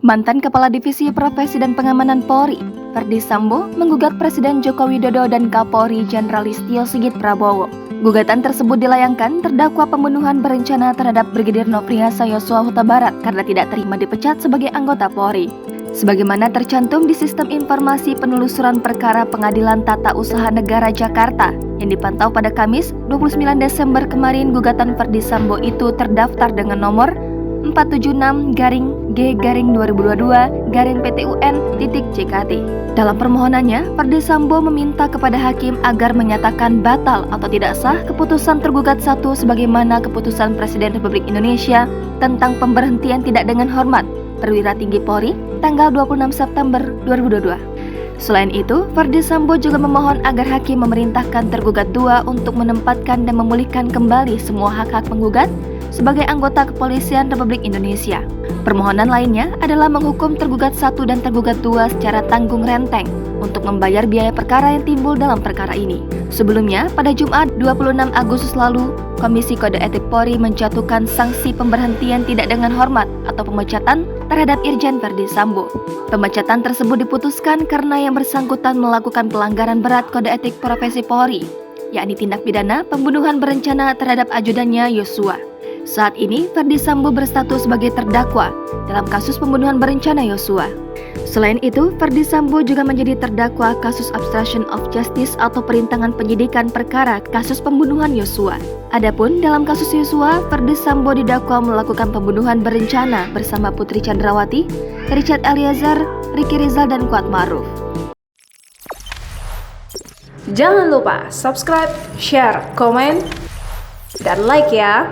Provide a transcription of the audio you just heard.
Mantan Kepala Divisi Profesi dan Pengamanan Polri, Ferdy Sambo, menggugat Presiden Joko Widodo dan Kapolri Jenderal Listio Sigit Prabowo. Gugatan tersebut dilayangkan terdakwa pembunuhan berencana terhadap Brigadir Nofriansah Yosua Huta Barat karena tidak terima dipecat sebagai anggota Polri. Sebagaimana tercantum di Sistem Informasi Penelusuran Perkara Pengadilan Tata Usaha Negara Jakarta yang dipantau pada Kamis 29 Desember kemarin, gugatan Ferdy Sambo itu terdaftar dengan nomor 476-G-2022-PTUN.JKT. Dalam permohonannya, Ferdy Sambo meminta kepada hakim agar menyatakan batal atau tidak sah keputusan tergugat 1 sebagaimana keputusan Presiden Republik Indonesia tentang pemberhentian tidak dengan hormat perwira tinggi Polri tanggal 26 September 2022. Selain itu, Ferdy Sambo juga memohon agar hakim memerintahkan tergugat 2 untuk menempatkan dan memulihkan kembali semua hak-hak penggugat sebagai anggota Kepolisian Republik Indonesia. Permohonan lainnya adalah menghukum tergugat 1 dan tergugat 2 secara tanggung renteng untuk membayar biaya perkara yang timbul dalam perkara ini. Sebelumnya, pada Jumat 26 Agustus lalu, Komisi Kode Etik Polri menjatuhkan sanksi pemberhentian tidak dengan hormat atau pemecatan terhadap Irjen Ferdy Sambo. Pemecatan tersebut diputuskan karena yang bersangkutan melakukan pelanggaran berat Kode Etik Profesi Polri, yakni tindak pidana pembunuhan berencana terhadap ajudannya Yosua. Saat ini, Ferdy Sambo berstatus sebagai terdakwa dalam kasus pembunuhan berencana Yosua. Selain itu, Ferdy Sambo juga menjadi terdakwa kasus obstruction of justice atau perintangan penyidikan perkara kasus pembunuhan Yosua. Adapun dalam kasus Yosua, Ferdy Sambo didakwa melakukan pembunuhan berencana bersama Putri Chandrawati, Richard Eliezer, Ricky Rizal, dan Kuat Ma'ruf. Jangan lupa subscribe, share, komen, dan like ya!